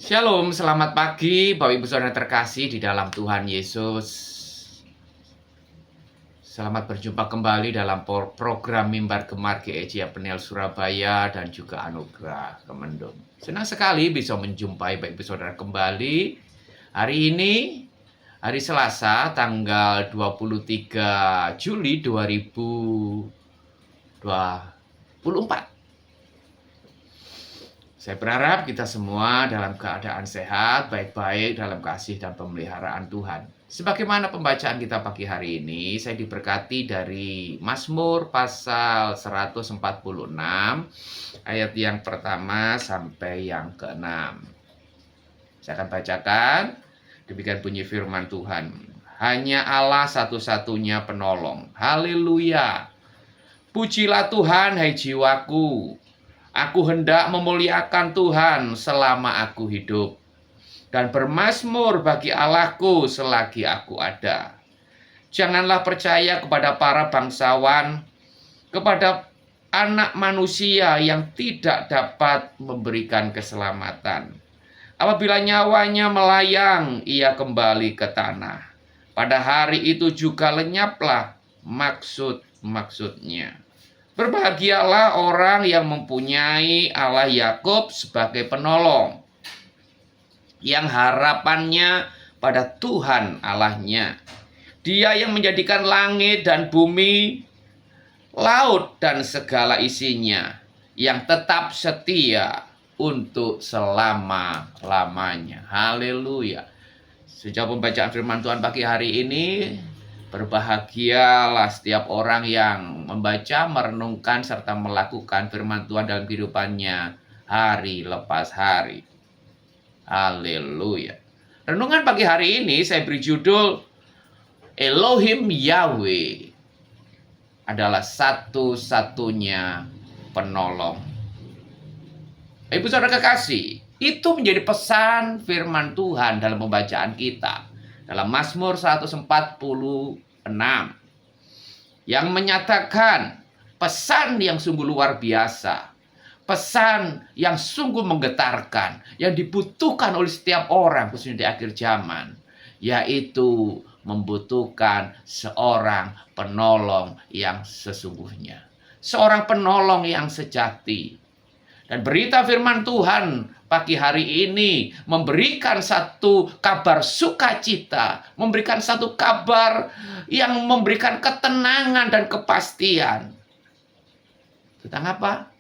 Shalom, selamat pagi Bapak Ibu Saudara terkasih di dalam Tuhan Yesus. Selamat berjumpa kembali dalam program Mimbar Gemar GEJ Penel Surabaya dan juga Anugerah Kemendung. Senang sekali bisa menjumpai Bapak Ibu Saudara kembali. Hari ini, hari Selasa, tanggal 23 Juli 2024. Saya berharap kita semua dalam keadaan sehat, baik-baik dalam kasih dan pemeliharaan Tuhan. Sebagaimana pembacaan kita pagi hari ini, saya diberkati dari Mazmur pasal 146, ayat yang pertama sampai yang ke-6. Saya akan bacakan, demikian bunyi firman Tuhan. Hanya Allah satu-satunya penolong. Haleluya. Pujilah Tuhan, hai jiwaku. Aku hendak memuliakan Tuhan selama aku hidup, dan bermazmur bagi Allahku selagi aku ada. Janganlah percaya kepada para bangsawan, kepada anak manusia yang tidak dapat memberikan keselamatan. Apabila nyawanya melayang, ia kembali ke tanah. Pada hari itu juga lenyaplah maksud-maksudnya. Berbahagialah orang yang mempunyai Allah Yakub sebagai penolong, yang harapannya pada Tuhan Allahnya. Dia yang menjadikan langit dan bumi, laut dan segala isinya, yang tetap setia untuk selama-lamanya. Haleluya. Sejak pembacaan firman Tuhan pagi hari ini, berbahagialah setiap orang yang membaca, merenungkan, serta melakukan firman Tuhan dalam kehidupannya hari lepas hari. Haleluya. Renungan pagi hari ini saya beri judul Elohim Yahweh adalah satu-satunya penolong. Ibu saudara kekasih, itu menjadi pesan firman Tuhan dalam pembacaan kita. Dalam Mazmur 146 yang menyatakan pesan yang sungguh luar biasa, pesan yang sungguh menggetarkan, yang dibutuhkan oleh setiap orang khususnya di akhir zaman, yaitu membutuhkan seorang penolong yang sesungguhnya, seorang penolong yang sejati. Dan berita firman Tuhan pagi hari ini memberikan satu kabar sukacita, memberikan satu kabar yang memberikan ketenangan dan kepastian. Tentang apa?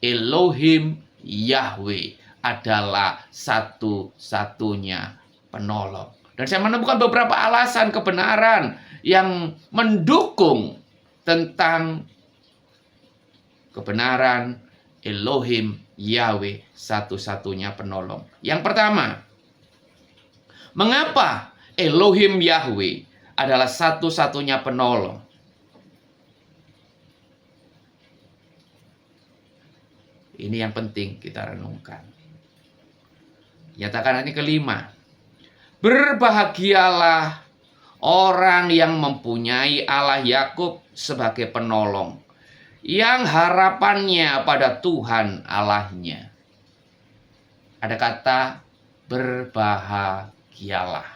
Elohim Yahweh adalah satu-satunya penolong. Dan saya menemukan beberapa alasan kebenaran yang mendukung tentang kebenaran Elohim Yahweh satu-satunya penolong. Yang pertama, mengapa Elohim Yahweh adalah satu-satunya penolong? Ini yang penting kita renungkan. Nyatakan ini kelima. Berbahagialah orang yang mempunyai Allah Yakub sebagai penolong, yang harapannya pada Tuhan Allahnya. Ada kata berbahagialah.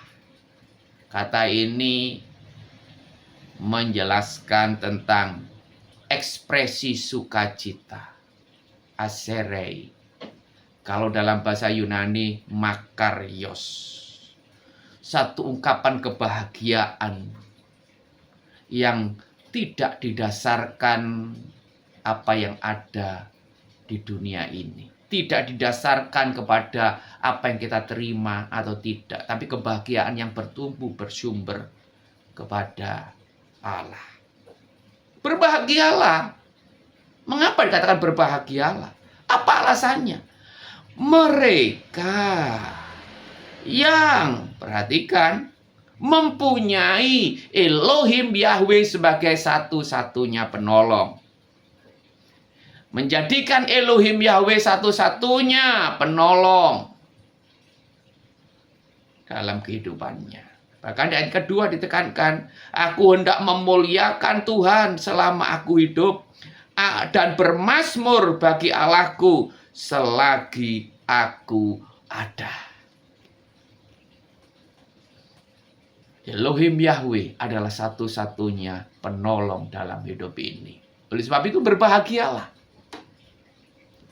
Kata ini menjelaskan tentang ekspresi sukacita. Aserei. Kalau dalam bahasa Yunani, makarios. Satu ungkapan kebahagiaan yang tidak didasarkan apa yang ada di dunia ini. Tidak didasarkan kepada apa yang kita terima atau tidak. Tapi kebahagiaan yang bertumbuh bersumber kepada Allah. Berbahagialah. Mengapa dikatakan berbahagialah? Apa alasannya? Mereka yang, perhatikan, mempunyai Elohim Yahweh sebagai satu-satunya penolong. Menjadikan Elohim Yahweh satu-satunya penolong dalam kehidupannya. Bahkan di ayat kedua ditekankan, aku hendak memuliakan Tuhan selama aku hidup, dan bermazmur bagi Allahku selagi aku ada. Elohim Yahweh adalah satu-satunya penolong dalam hidup ini. Oleh sebab itu berbahagialah.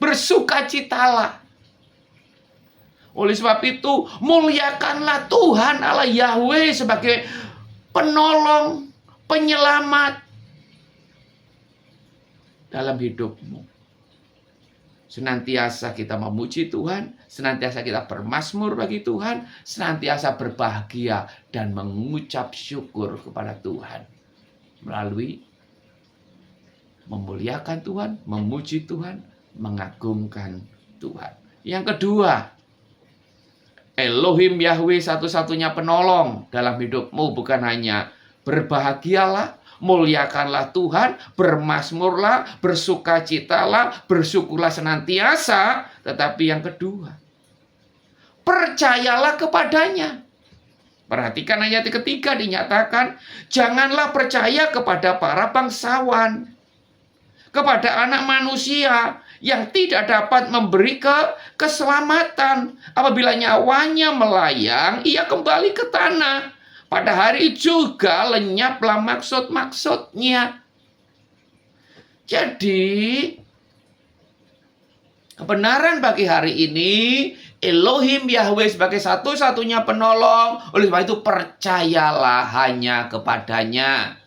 Bersukacitalah. Oleh sebab itu muliakanlah Tuhan Allah Yahweh sebagai penolong, penyelamat dalam hidupmu. Senantiasa kita memuji Tuhan, senantiasa kita bermazmur bagi Tuhan, senantiasa berbahagia dan mengucap syukur kepada Tuhan. Melalui memuliakan Tuhan, memuji Tuhan, mengagungkan Tuhan. Yang kedua, Elohim Yahweh satu-satunya penolong dalam hidupmu. Bukan hanya berbahagialah, muliakanlah Tuhan, bermazmurlah, bersukacitalah, bersyukurlah senantiasa. Tetapi yang kedua, percayalah kepadanya. Perhatikan ayat ketiga dinyatakan, janganlah percaya kepada para bangsawan, kepada anak manusia yang tidak dapat memberi keselamatan. Apabila nyawanya melayang, ia kembali ke tanah. Pada hari juga lenyaplah maksud-maksudnya. Jadi, kebenaran bagi hari ini, Elohim Yahweh sebagai satu-satunya penolong. Oleh sebab itu percayalah hanya kepadanya.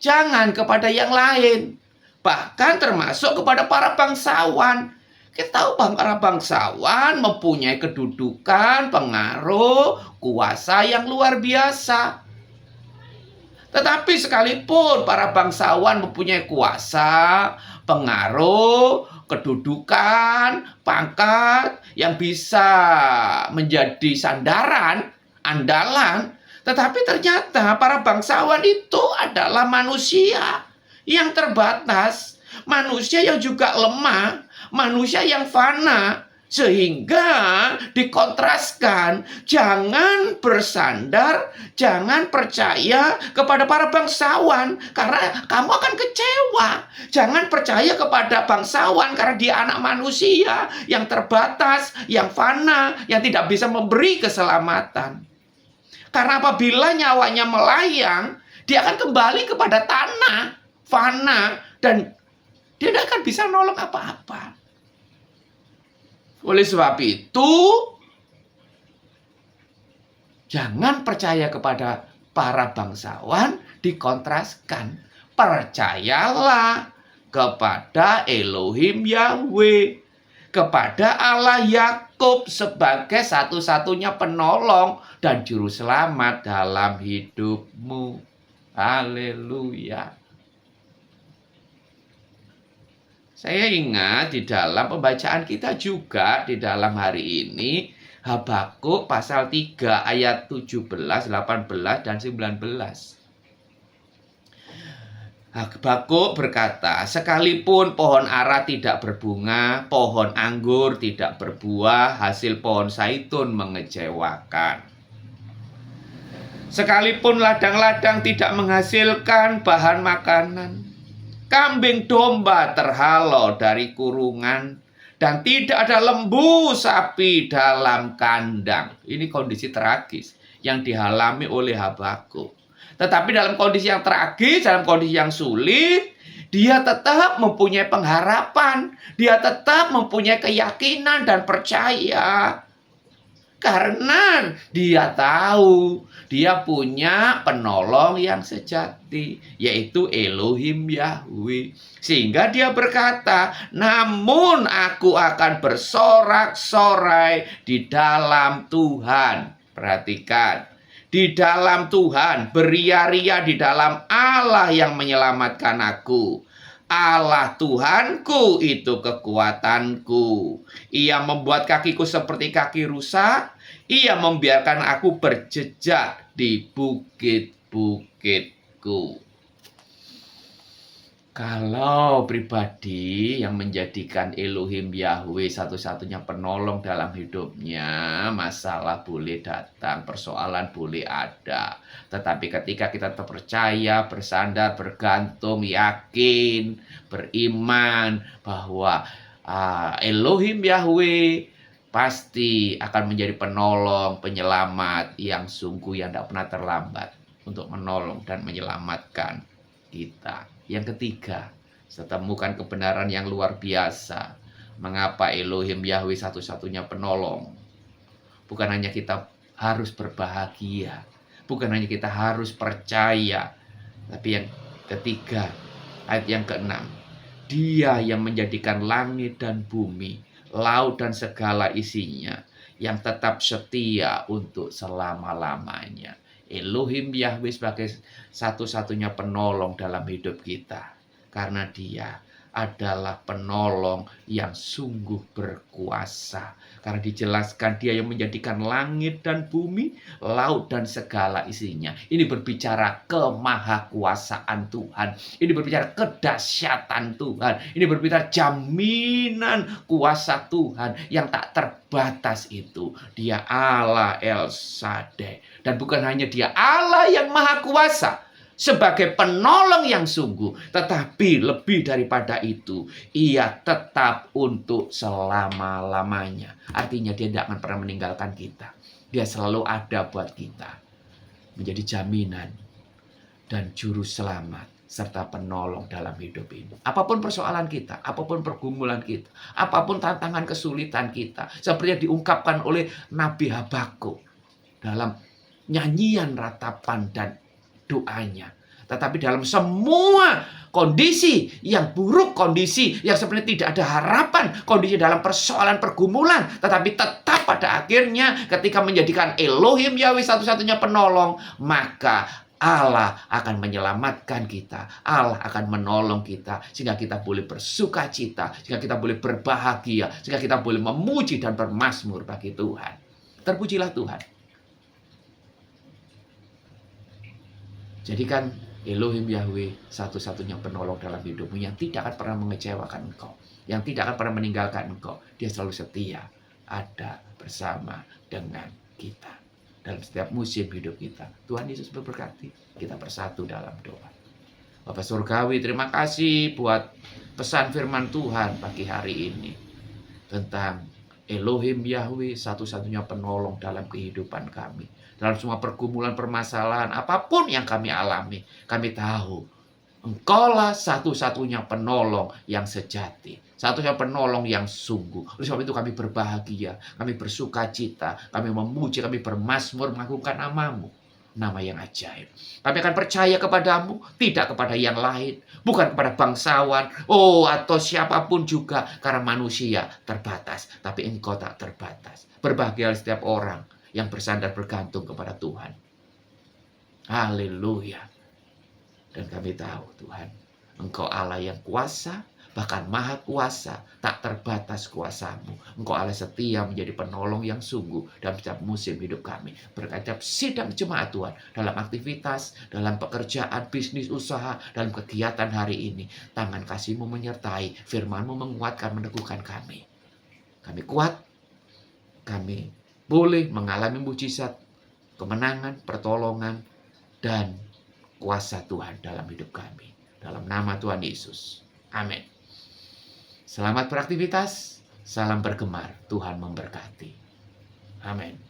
Jangan kepada yang lain. Bahkan termasuk kepada para bangsawan. Kita tahu bahwa para bangsawan mempunyai kedudukan, pengaruh, kuasa yang luar biasa. Tetapi sekalipun para bangsawan mempunyai kuasa, pengaruh, kedudukan, pangkat yang bisa menjadi sandaran, andalan, tetapi ternyata para bangsawan itu adalah manusia yang terbatas, manusia yang juga lemah, manusia yang fana, sehingga dikontraskan, jangan bersandar, jangan percaya kepada para bangsawan, karena kamu akan kecewa. Jangan percaya kepada bangsawan, karena dia anak manusia yang terbatas, yang fana, yang tidak bisa memberi keselamatan. Karena apabila nyawanya melayang, dia akan kembali kepada tanah, fana, dan dia tidak akan bisa nolong apa-apa. Oleh sebab itu, jangan percaya kepada para bangsawan, dikontraskan. Percayalah kepada Elohim Yahweh, kepada Allah Yakub sebagai satu-satunya penolong dan juru selamat dalam hidupmu. Haleluya. Saya ingat di dalam pembacaan kita juga di dalam hari ini, Habakuk pasal 3 ayat 17, 18, dan 19. Habakuk berkata, sekalipun pohon ara tidak berbunga, pohon anggur tidak berbuah, hasil pohon zaitun mengecewakan. Sekalipun ladang-ladang tidak menghasilkan bahan makanan, kambing domba terhalau dari kurungan, dan tidak ada lembu sapi dalam kandang. Ini kondisi tragis yang dialami oleh Habakuk. Tetapi dalam kondisi yang tragis, dalam kondisi yang sulit, dia tetap mempunyai pengharapan. Dia tetap mempunyai keyakinan dan percaya. Karena dia tahu dia punya penolong yang sejati, yaitu Elohim Yahweh. Sehingga dia berkata, namun aku akan bersorak-sorai di dalam Tuhan. Perhatikan, di dalam Tuhan, beria-ria di dalam Allah yang menyelamatkan aku. Allah Tuhanku itu kekuatanku. Ia membuat kakiku seperti kaki rusa. Ia membiarkan aku berjejak di bukit-bukitku. Kalau pribadi yang menjadikan Elohim Yahweh satu-satunya penolong dalam hidupnya, masalah boleh datang, persoalan boleh ada. Tetapi ketika kita percaya, bersandar, bergantung, yakin, beriman bahwa Elohim Yahweh pasti akan menjadi penolong, penyelamat yang sungguh yang tidak pernah terlambat untuk menolong dan menyelamatkan kita. Yang ketiga, saya temukan kebenaran yang luar biasa. Mengapa Elohim Yahweh satu-satunya penolong? Bukan hanya kita harus berbahagia, bukan hanya kita harus percaya, tapi yang ketiga, ayat yang keenam, Dia yang menjadikan langit dan bumi, laut dan segala isinya, yang tetap setia untuk selama-lamanya. Elohim Yahweh sebagai satu-satunya penolong dalam hidup kita. Karena Dia adalah penolong yang sungguh berkuasa. Karena dijelaskan Dia yang menjadikan langit dan bumi, laut dan segala isinya. Ini berbicara kemahakuasaan Tuhan. Ini berbicara kedahsyatan Tuhan. Ini berbicara jaminan kuasa Tuhan yang tak terbatas itu. Dia Allah El Shaddai. Dan bukan hanya Dia Allah yang maha kuasa sebagai penolong yang sungguh, tetapi lebih daripada itu, Ia tetap untuk selama-lamanya. Artinya Dia tidak akan pernah meninggalkan kita. Dia selalu ada buat kita, menjadi jaminan dan juru selamat serta penolong dalam hidup ini. Apapun persoalan kita, apapun pergumulan kita, apapun tantangan kesulitan kita, seperti yang diungkapkan oleh Nabi Habakuk dalam nyanyian ratapan dan doanya. Tetapi dalam semua kondisi yang buruk, kondisi yang sebenarnya tidak ada harapan, kondisi dalam persoalan pergumulan, tetapi tetap pada akhirnya ketika menjadikan Elohim Yahweh satu-satunya penolong, maka Allah akan menyelamatkan kita. Allah akan menolong kita sehingga kita boleh bersuka cita, sehingga kita boleh berbahagia, sehingga kita boleh memuji dan bermazmur bagi Tuhan. Terpujilah Tuhan. Jadikan Elohim Yahweh satu-satunya penolong dalam hidupmu yang tidak akan pernah mengecewakan engkau, yang tidak akan pernah meninggalkan engkau. Dia selalu setia, ada bersama dengan kita dalam setiap musim hidup kita. Tuhan Yesus memberkati. Kita bersatu dalam doa. Bapa Surgawi, terima kasih buat pesan firman Tuhan pagi hari ini tentang Elohim Yahweh satu-satunya penolong dalam kehidupan kami. Dalam semua pergumulan permasalahan apapun yang kami alami, kami tahu Engkaulah satu-satunya penolong yang sejati, satu-satunya penolong yang sungguh. Oleh sebab itu kami berbahagia, kami bersuka cita, kami memuji, kami bermazmur mengagungkan nama-Mu, nama yang ajaib. Kami akan percaya kepadamu, tidak kepada yang lain, bukan kepada bangsawan, atau siapapun juga, karena manusia terbatas, tapi Engkau tak terbatas. Berbahagialah setiap orang yang bersandar bergantung kepada Tuhan. Haleluya. Dan kami tahu Tuhan, Engkau Allah yang kuasa, bahkan maha kuasa, tak terbatas kuasa-Mu. Engkau Allah setia menjadi penolong yang sungguh dalam setiap musim hidup kami. Berkati sidang jemaat Tuhan, dalam aktivitas, dalam pekerjaan, bisnis, usaha, dalam kegiatan hari ini. Tangan kasih-Mu menyertai, firman-Mu menguatkan, meneguhkan kami. Kami kuat, kami boleh mengalami mujizat, kemenangan, pertolongan, dan kuasa Tuhan dalam hidup kami. Dalam nama Tuhan Yesus. Amin. Selamat beraktivitas. Salam bergemar. Tuhan memberkati. Amin.